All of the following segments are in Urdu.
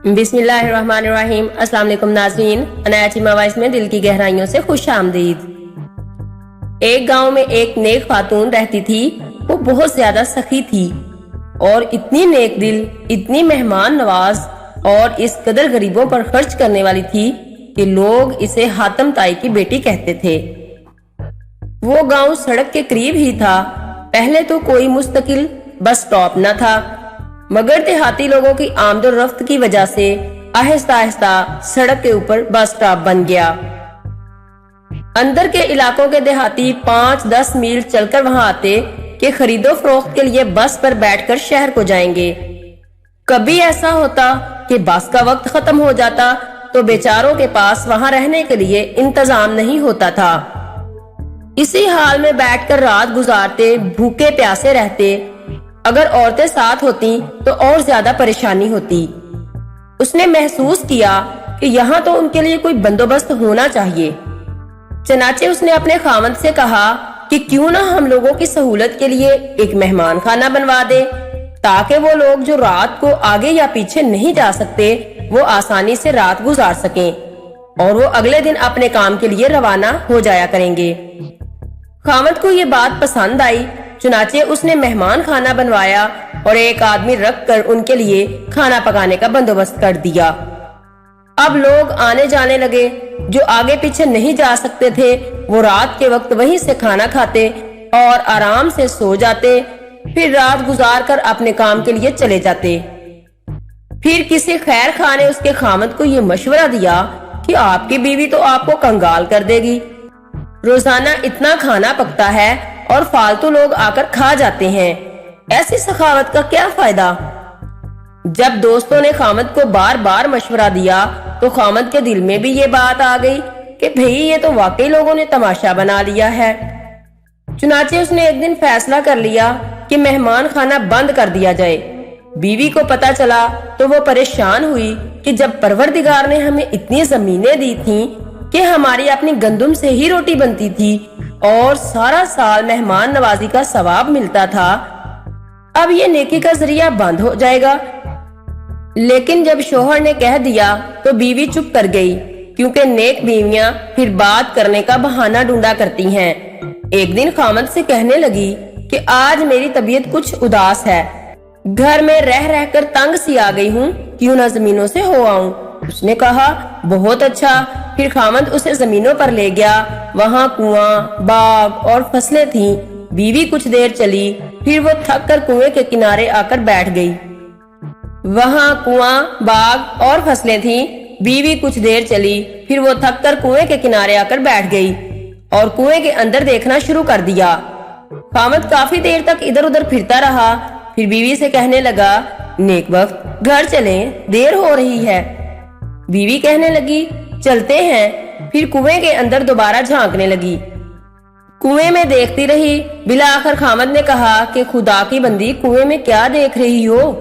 بسم اللہ الرحمن الرحیم۔ السلام علیکم ناظرین، عنایہ چیمہ وائس میں دل کی گہرائیوں سے خوش آمدید۔ ایک گاؤں میں ایک نیک خاتون رہتی تھی۔ وہ بہت زیادہ سخی تھی اور اتنی نیک دل، اتنی مہمان نواز اور اس قدر غریبوں پر خرچ کرنے والی تھی کہ لوگ اسے حاتم تائی کی بیٹی کہتے تھے۔ وہ گاؤں سڑک کے قریب ہی تھا۔ پہلے تو کوئی مستقل بس سٹاپ نہ تھا، مگر دیہاتی لوگوں کی آمد و رفت کی وجہ سے آہستہ آہستہ سڑک کے اوپر بس سٹاپ بن گیا۔ اندر کے علاقوں کے دیہاتی 5-10 میل چل کر وہاں آتے کہ خرید و فروخت کے لیے بس پر بیٹھ کر شہر کو جائیں گے۔ کبھی ایسا ہوتا کہ بس کا وقت ختم ہو جاتا تو بیچاروں کے پاس وہاں رہنے کے لیے انتظام نہیں ہوتا تھا۔ اسی حال میں بیٹھ کر رات گزارتے، بھوکے پیاسے رہتے۔ اگر عورتیں ساتھ ہوتی تو اور زیادہ پریشانی ہوتی۔ اس نے محسوس کیا کہ یہاں تو ان کے لیے کوئی بندوبست ہونا چاہیے۔ چنانچہ اس نے اپنے خاوند سے کہا کہ کیوں نہ ہم لوگوں کی سہولت کے لیے ایک مہمان خانہ بنوا دے، تاکہ وہ لوگ جو رات کو آگے یا پیچھے نہیں جا سکتے وہ آسانی سے رات گزار سکیں اور وہ اگلے دن اپنے کام کے لیے روانہ ہو جایا کریں گے۔ خاوند کو یہ بات پسند آئی، چنانچہ اس نے مہمان خانہ بنوایا اور ایک آدمی رکھ کر ان کے لیے کھانا پکانے کا بندوبست کر دیا۔ اب لوگ آنے جانے لگے۔ جو آگے پیچھے نہیں جا سکتے تھے وہ رات کے وقت وہیں سے کھانا کھاتے اور آرام سے سو جاتے، پھر رات گزار کر اپنے کام کے لیے چلے جاتے۔ پھر کسی خیر خواہ نے اس کے خاوند کو یہ مشورہ دیا کہ آپ کی بیوی تو آپ کو کنگال کر دے گی، روزانہ اتنا کھانا پکتا ہے اور فالتو لوگ آ کر کھا جاتے ہیں، ایسی سخاوت کا کیا فائدہ؟ جب دوستوں نے خاوند کو بار بار مشورہ دیا تو خاوند کے دل میں بھی یہ بات آ گئی کہ بھئی یہ تو واقعی لوگوں نے تماشا بنا لیا ہے۔ چنانچہ اس نے ایک دن فیصلہ کر لیا کہ مہمان خانہ بند کر دیا جائے۔ بیوی کو پتا چلا تو وہ پریشان ہوئی کہ جب پروردگار نے ہمیں اتنی زمینیں دی تھیں کہ ہماری اپنی گندم سے ہی روٹی بنتی تھی اور سارا سال مہمان نوازی کا ثواب ملتا تھا، اب یہ نیکی کا ذریعہ بند ہو جائے گا۔ لیکن جب شوہر نے کہہ دیا تو بیوی چپ کر گئی، کیونکہ نیک بیویاں پھر بات کرنے کا بہانہ ڈھونڈا کرتی ہیں۔ ایک دن خاوند سے کہنے لگی کہ آج میری طبیعت کچھ اداس ہے، گھر میں رہ رہ کر تنگ سی آ گئی ہوں، کیوں نہ زمینوں سے ہو آؤں؟ اس نے کہا بہت اچھا۔ پھر خاوند اسے زمینوں پر لے گیا۔ وہاں کنواں، باغ اور فصلیں تھیں۔ بیوی کچھ دیر چلی، پھر وہ تھک کر کنویں کے کنارے آ کر بیٹھ گئی۔ وہاں کنواں، باغ اور فصلیں تھیں۔ بیوی کچھ دیر چلی، پھر وہ تھک کر کنویں کے کنارے آ کر بیٹھ گئی اور کنویں کے اندر دیکھنا شروع کر دیا۔ خاوند کافی دیر تک ادھر ادھر پھرتا رہا، پھر بیوی سے کہنے لگا نیک وقت، گھر چلیں، دیر ہو رہی ہے۔ بیوی کہنے لگی چلتے ہیں۔ پھر کنویں کے اندر دوبارہ جھانکنے لگی، کنویں میں دیکھتی رہی۔ بالآخر خاوند نے کہا کہ خدا کی بندی، کنویں میں کیا دیکھ رہی ہو؟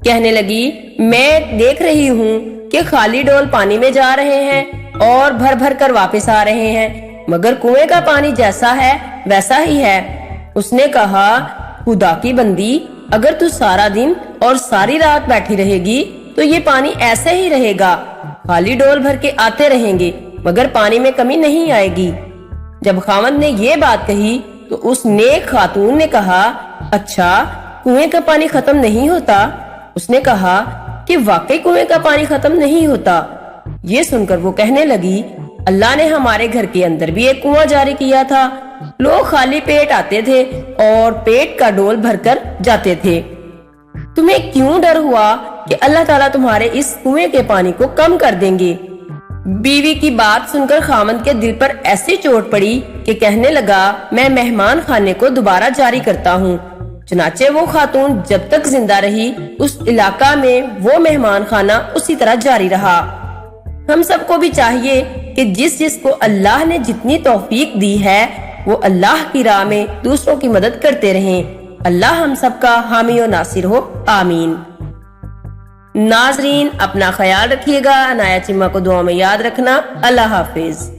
کہنے لگی میں دیکھ رہی ہوں کہ خالی ڈول پانی میں جا رہے ہیں اور بھر بھر کر واپس آ رہے ہیں، مگر کنویں کا پانی جیسا ہے ویسا ہی ہے۔ اس نے کہا خدا کی بندی، اگر تو سارا دن اور ساری رات بیٹھی رہے گی تو یہ پانی ایسے ہی رہے گا، خالی ڈول بھر کے آتے رہیں گے مگر پانی میں کمی نہیں آئے گی۔ جب خاوند نے یہ بات کہی تو اس نیک خاتون نے کہا اچھا، کنویں کا پانی ختم نہیں ہوتا؟ اس نے کہا کہ واقعی کنویں کا پانی ختم نہیں ہوتا۔ یہ سن کر وہ کہنے لگی اللہ نے ہمارے گھر کے اندر بھی ایک کنواں جاری کیا تھا، لوگ خالی پیٹ آتے تھے اور پیٹ کا ڈول بھر کر جاتے تھے۔ تمہیں کیوں ڈر ہوا کہ اللہ تعالیٰ تمہارے اس کنویں کے پانی کو کم کر دیں گے؟ بیوی کی بات سن کر خاوند کے دل پر ایسی چوٹ پڑی کہ کہنے لگا میں مہمان خانے کو دوبارہ جاری کرتا ہوں۔ چنانچہ وہ خاتون جب تک زندہ رہی اس علاقہ میں وہ مہمان خانہ اسی طرح جاری رہا۔ ہم سب کو بھی چاہیے کہ جس کو اللہ نے جتنی توفیق دی ہے وہ اللہ کی راہ میں دوسروں کی مدد کرتے رہیں۔ اللہ ہم سب کا حامی و ناصر ہو، آمین۔ ناظرین اپنا خیال رکھیے گا، عنایہ چیمہ کو دعاؤں میں یاد رکھنا۔ اللہ حافظ۔